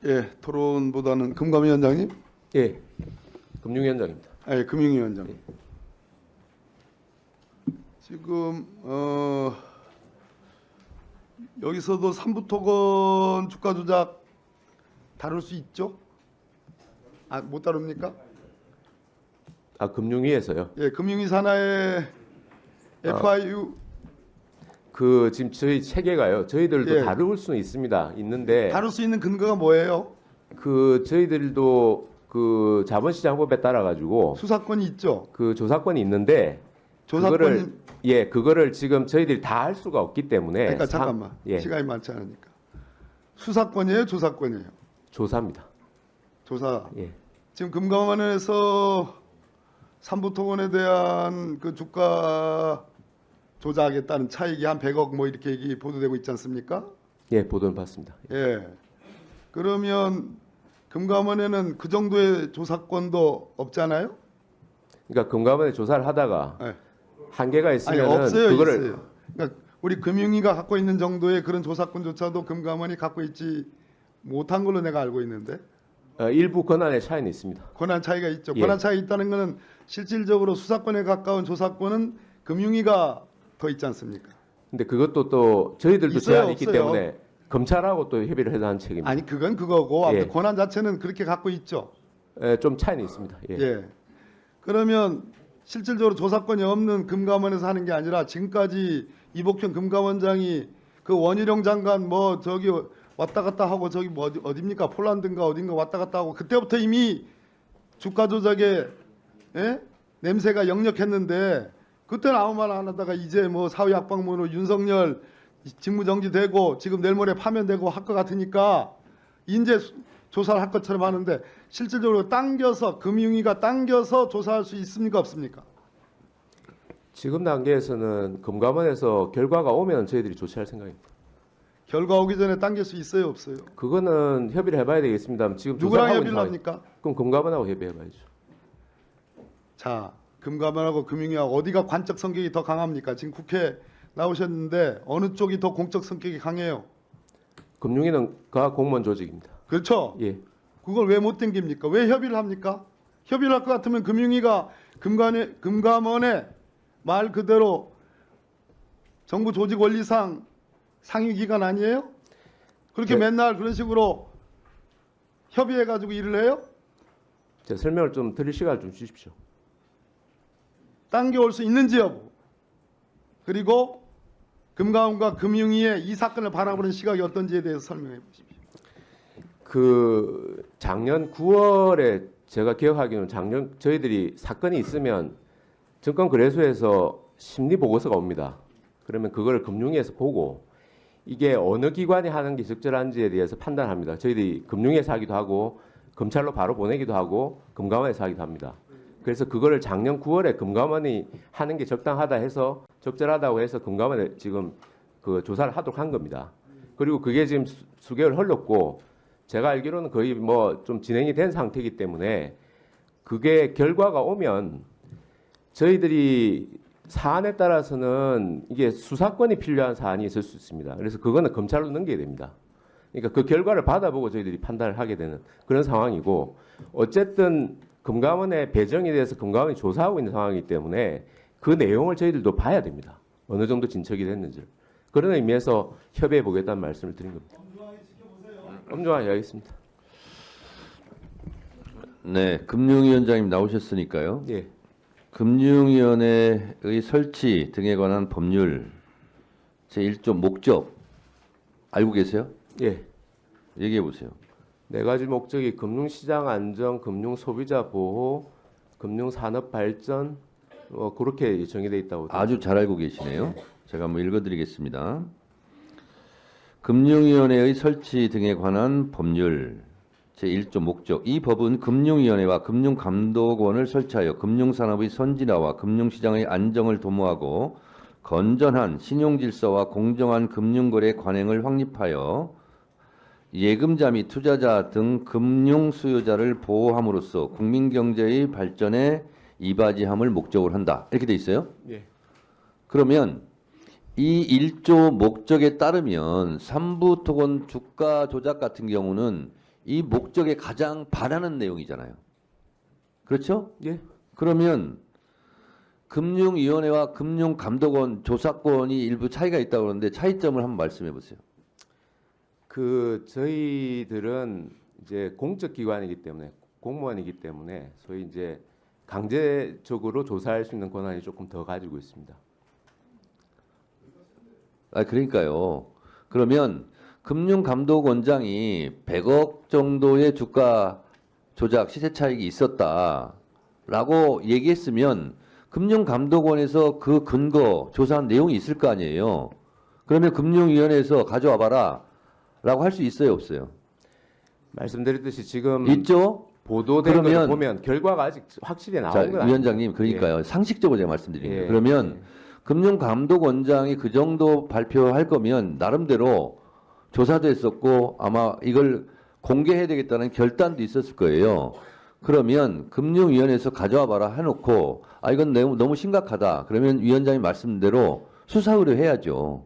예, 토론보다는 금감위원장님, 예, 금융위원장입니다. 예, 금융위원장. 예. 지금 여기서도 삼부토건 주가 조작 다룰 수 있죠? 아, 못 다룹니까? 아, 금융위에서요. 예, 금융위 산하의 FIU 그 지금 저희 체계가요. 저희들도 예. 다룰 수는 있습니다. 있는데 다룰 수 있는 근거가 뭐예요? 그 저희들도 그 자본시장법에 따라 가지고 수사권이 있죠. 그 조사권이 있는데 조사권. 그거를 지금 저희들이 다 할 수가 없기 때문에 그러니까 잠깐만. 예, 시간이 많지 않으니까. 수사권이에요, 조사권이에요? 조사입니다. 조사. 예. 지금 금감원에서 삼부토건에 대한 그 주가 조작하겠다는 차익이 한 100억 뭐 이렇게 얘기 보도되고 있지 않습니까? 예, 보도는 봤습니다. 예. 그러면 금감원에는 그 정도의 조사권도 없잖아요? 그러니까 금감원에 조사를 하다가 예. 한계가 아니 있으면은 없어요, 그거를 있어요. 그러니까 우리 금융위가 갖고 있는 정도의 그런 조사권조차도 금감원이 갖고 있지 못한 걸로 내가 알고 있는데 일부 권한의 차이는 있습니다. 권한 차이가 있죠. 예. 권한 차이 있다는 것은 실질적으로 수사권에 가까운 조사권은 금융위가 더 있지 않습니까? 근데 그것도 또 저희들도 있어요, 제한이 있기 없어요? 때문에 검찰하고 또 협의를 해서 한 책입니다. 아니 그건 그거고 아무튼 예. 권한 자체는 그렇게 갖고 있죠. 좀 차이는 있습니다. 예. 예. 그러면 실질적으로 조사권이 없는 금감원에서 하는 게 아니라 지금까지 이복현 금감원장이 그 원희룡 장관 뭐 저기 왔다 갔다 하고 저기 뭐 어디입니까? 폴란드인가 어딘가 왔다 갔다 하고 그때부터 이미 주가 조작에 예? 냄새가 역력했는데 그때는 아무 말 안 하다가 이제 뭐 사회 약방문으로 윤석열 직무정지되고 지금 내일 모레 파면되고 할 것 같으니까 이제 조사를 할 것처럼 하는데 실질적으로 당겨서 금융위가 당겨서 조사할 수 있습니까 없습니까? 지금 단계에서는 금감원에서 결과가 오면 저희들이 조치할 생각입니다. 결과 오기 전에 당길 수 있어요 없어요? 그거는 협의를 해봐야 되겠습니다. 지금 누구랑 조사하고 협의를 있는 합니까? 그럼 금감원하고 협의해봐야죠. 자, 금감원하고 금융위하고 어디가 관적 성격이 더 강합니까? 지금 국회 나오셨는데 어느 쪽이 더 공적 성격이 강해요? 금융위는 공무원 조직입니다. 그렇죠? 예. 그걸 왜 못 당깁니까? 왜 협의를 합니까? 협의를 할 것 같으면 금융위가 금감원의 말 그대로 정부 조직 원리상 상위 기관 아니에요? 그렇게 네. 맨날 그런 식으로 협의해 가지고 일을 해요? 제가 설명을 좀 드릴 시간을 좀 주십시오. 당겨올 수 있는지 여부, 그리고 금감원과 금융위의 이 사건을 바라보는 시각이 어떤지에 대해서 설명해 보십시오. 그 작년 9월에 제가 기억하기로는 작년 저희들이 사건이 있으면 증권거래소에서 심리 보고서가 옵니다. 그러면 그걸 금융위에서 보고 이게 어느 기관이 하는 게 적절한지에 대해서 판단합니다. 저희들이 금융위에서 하기도 하고 검찰로 바로 보내기도 하고 금감원에서 하기도 합니다. 그래서 그거를 작년 9월에 금감원이 하는 게 적당하다 해서 적절하다고 해서 금감원에 지금 그 조사를 하도록 한 겁니다. 그리고 그게 지금 수개월 흘렀고 제가 알기로는 거의 뭐 좀 진행이 된 상태이기 때문에 그게 결과가 오면 저희들이 사안에 따라서는 이게 수사권이 필요한 사안이 있을 수 있습니다. 그래서 그거는 검찰로 넘겨야 됩니다. 그러니까 그 결과를 받아보고 저희들이 판단을 하게 되는 그런 상황이고 어쨌든 금감원의 배정에 대해서 금감원이 조사하고 있는 상황이기 때문에 그 내용을 저희들도 봐야 됩니다. 어느 정도 진척이 됐는지. 그런 의미에서 협의해 보겠다는 말씀을 드린 겁니다. 엄중하게 하겠습니다. 네, 금융위원장님 나오셨으니까요. 예. 금융위원회의 설치 등에 관한 법률 제1조 목적 알고 계세요? 예. 얘기해 보세요. 네 가지 목적이 금융시장 안정, 금융소비자 보호, 금융산업 발전 그렇게 정의되어 있다고. 아주 잘 알고 계시네요. 제가 한번 읽어드리겠습니다. 금융위원회의 설치 등에 관한 법률 제1조 목적. 이 법은 금융위원회와 금융감독원을 설치하여 금융산업의 선진화와 금융시장의 안정을 도모하고 건전한 신용질서와 공정한 금융거래 관행을 확립하여 예금자 및 투자자 등 금융 수요자를 보호함으로써 국민경제의 발전에 이바지함을 목적으로 한다. 이렇게 돼 있어요. 예. 그러면 이 1조 목적에 따르면 삼부토건 주가 조작 같은 경우는 이 목적에 가장 반하는 내용이잖아요. 그렇죠? 예. 그러면 금융위원회와 금융감독원 조사권이 일부 차이가 있다고 그러는데 차이점을 한번 말씀해 보세요. 저희들은 이제 공적 기관이기 때문에 공무원이기 때문에 소위 이제 강제적으로 조사할 수 있는 권한이 조금 더 가지고 있습니다. 그러니까요. 그러면 금융감독원장이 100억 정도의 주가 조작 시세 차익이 있었다라고 얘기했으면 금융감독원에서 그 근거 조사한 내용이 있을 거 아니에요. 그러면 금융위원회에서 가져와 봐라 라고 할 수 있어요, 없어요? 말씀드렸듯이 지금 있죠? 보도된 걸 그러면- 보면 결과가 아직 확실히 나온 자, 건 아닙니다. 위원장님, 그러니까요. 상식적으로 제가 말씀드린 거예요. 그러면 예. 금융감독원장이 그 정도 발표할 거면 나름대로 조사도 했었고 아마 이걸 공개해야 되겠다는 결단도 있었을 거예요. 그러면 금융위원회에서 가져와 봐라 해놓고 이건 너무 심각하다. 그러면 위원장님 말씀대로 수사 의뢰해야죠.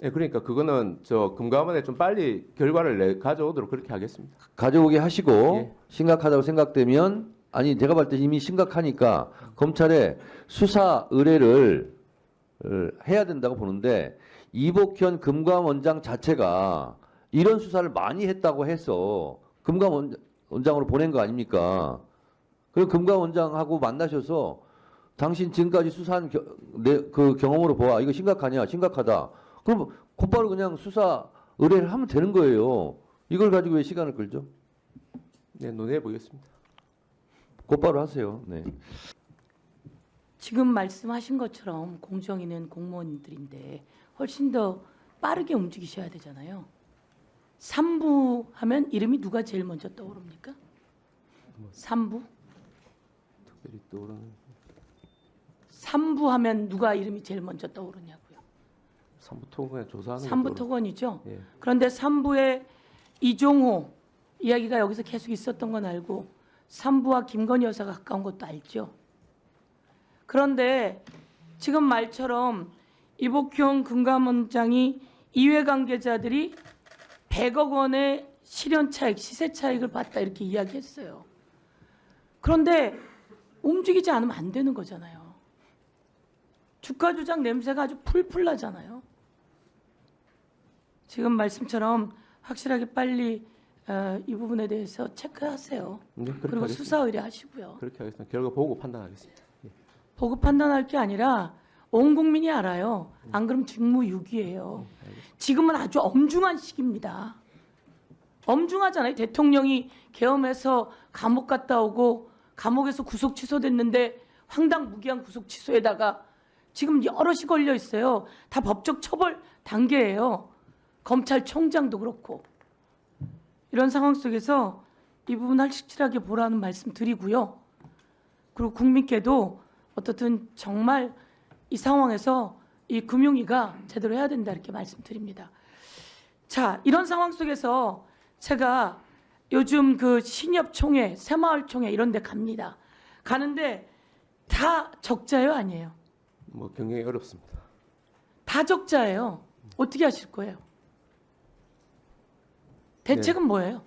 예, 그러니까 그거는 저 금감원에 좀 빨리 결과를 가져오도록 그렇게 하겠습니다. 가져오게 하시고 예. 심각하다고 생각되면 제가 봤을 때 이미 심각하니까 검찰에 수사 의뢰를 해야 된다고 보는데 이복현 금감원장 자체가 이런 수사를 많이 했다고 해서 금감원장으로 보낸 거 아닙니까? 그럼 금감원장하고 만나셔서 당신 지금까지 수사한 그 경험으로 보아 이거 심각하냐? 심각하다. 그럼 곧바로 그냥 수사 의뢰를 하면 되는 거예요. 이걸 가지고 왜 시간을 끌죠? 네, 논의해 보겠습니다. 곧바로 하세요. 네. 지금 말씀하신 것처럼 공정위는 공무원들인데 훨씬 더 빠르게 움직이셔야 되잖아요. 3부 하면 이름이 누가 제일 먼저 떠오릅니까? 3부? 특별히 떠오르는 3부 하면 누가 이름이 제일 먼저 떠오르냐고요. 3부 토건에 조사하는 3부 토건이죠. 예. 그런데 3부에 이종호 이야기가 여기서 계속 있었던 건 알고 3부와 김건희 여사가 가까운 것도 알죠. 그런데 지금 말처럼 이복형 금감원장이 이해관계자들이 100억 원의 실현차익, 시세차익을 봤다 이렇게 이야기했어요. 그런데 움직이지 않으면 안 되는 거잖아요. 주가 조작 냄새가 아주 풀풀 나잖아요. 지금 말씀처럼 확실하게 빨리 이 부분에 대해서 체크하세요. 네, 그렇게 그리고 하겠습니다. 수사 의뢰하시고요. 그렇게 하겠습니다. 결과 보고 판단하겠습니다. 보고 판단할 게 아니라 온 국민이 알아요. 안 그러면 직무유기예요. 지금은 아주 엄중한 시기입니다. 엄중하잖아요. 대통령이 계엄해서 감옥 갔다 오고 감옥에서 구속 취소됐는데 황당무계한 구속 취소에다가 지금 여럿이 걸려 있어요. 다 법적 처벌 단계예요. 검찰총장도 그렇고. 이런 상황 속에서 이 부분 확실하게 보라는 말씀 드리고요. 그리고 국민께도 어떻든 정말 이 상황에서 이 금융위가 제대로 해야 된다 이렇게 말씀드립니다. 자, 이런 상황 속에서 제가 요즘 그 신협총회, 새마을총회 이런 데 갑니다. 가는데 다 적자예요, 아니에요? 뭐 경영이 어렵습니다. 다 적자예요. 어떻게 하실 거예요? 대책은 뭐예요?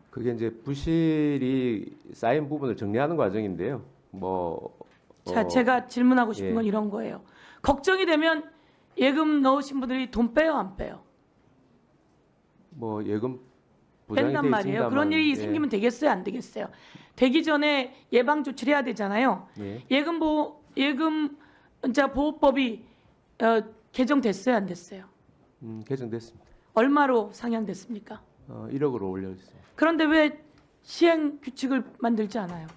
그게 이제 부실이 쌓인 부분을 정리하는 과정인데요. 자, 제가 질문하고 싶은 예. 건 이런 거예요. 걱정이 되면 예금 넣으신 분들이 돈 빼요, 안 빼요? 예금 보장이 뺀단 돼 말이에요. 있습니다만, 그런 일이 예. 생기면 되겠어요, 안 되겠어요? 되기 전에 예방 조치를 해야 되잖아요. 예. 예금자 보호법이 개정됐어요, 안 됐어요? 개정됐습니다. 얼마로 상향됐습니까? 1억으로 올려졌어요. 그런데 왜 시행 규칙을 만들지 않아요?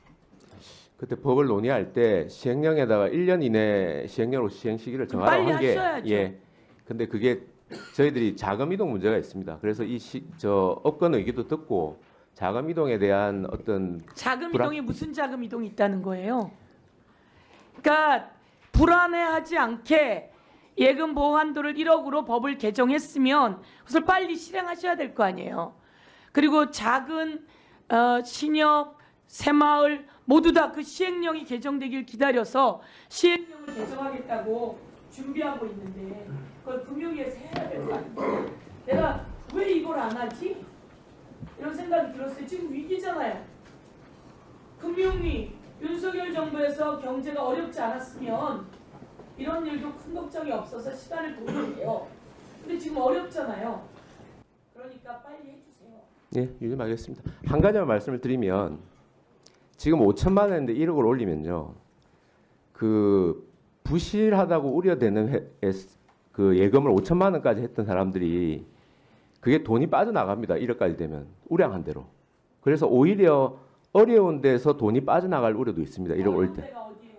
그때 법을 논의할 때 시행령에다가 1년 이내 시행령으로 시행 시기를 정하라고 빨리 한 게 하셔야죠. 예. 근데 그게 저희들이 자금 이동 문제가 있습니다. 그래서 업권 의기도 듣고 자금 이동에 대한 어떤 자금 불안- 이동이 무슨 자금 이동이 있다는 거예요? 그러니까 불안해하지 않게 예금 보호 한도를 1억으로 법을 개정했으면 그것을 빨리 실행하셔야 될 거 아니에요. 그리고 작은 신협, 새마을 모두 다 그 시행령이 개정되길 기다려서 시행령을 개정하겠다고 준비하고 있는데 그걸 금융위에서 해야 될 거 아니에요. 내가 왜 이걸 안 하지? 이런 생각이 들었어요. 지금 위기잖아요. 금융위 윤석열 정부에서 경제가 어렵지 않았으면 이런 일도 큰 걱정이 없어서 시간을 보내요. 근데 지금 어렵잖아요. 그러니까 빨리 해주세요. 예, 유념하겠습니다. 한 가지만 말씀을 드리면 지금 5천만 원인데 1억을 올리면요, 그 부실하다고 우려되는 그 예금을 5천만 원까지 했던 사람들이 그게 돈이 빠져나갑니다. 1억까지 되면 우량한 대로. 그래서 오히려 어려운 데서 돈이 빠져나갈 우려도 있습니다. 1억 올 때. 데가 어디예요?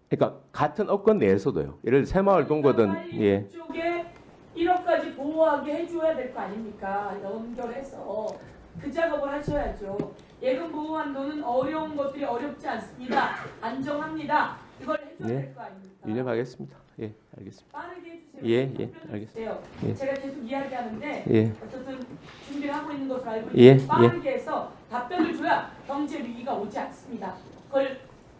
그러니까 같은 업권 내에서도요. 예를 들어 새마을 동거든. 예. 쪽에 1억까지 보호하게 해줘야 될 거 아닙니까? 연결해서 그 작업을 하셔야죠. 예금 보호 한도는 어려운 것들이 어렵지 않습니다. 안정합니다. 이걸 해줘야 예. 될 거 아닙니까? 유념하겠습니다. 예, 알겠습니다. 빠르게 해주세요. 예, 답변을 알겠습니다. 주세요. 예. 제가 계속 이야기하는데 예. 어쨌든 준비를 하고 있는 것으로 알고 예, 있는데 빠르게 해서 답변을 줘야 경제 위기가 오지 않습니다. 그걸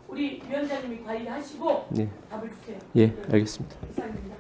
우리 위원장님이 관리하시고 예. 답을 주세요. 예, 알겠습니다. 이상입니다.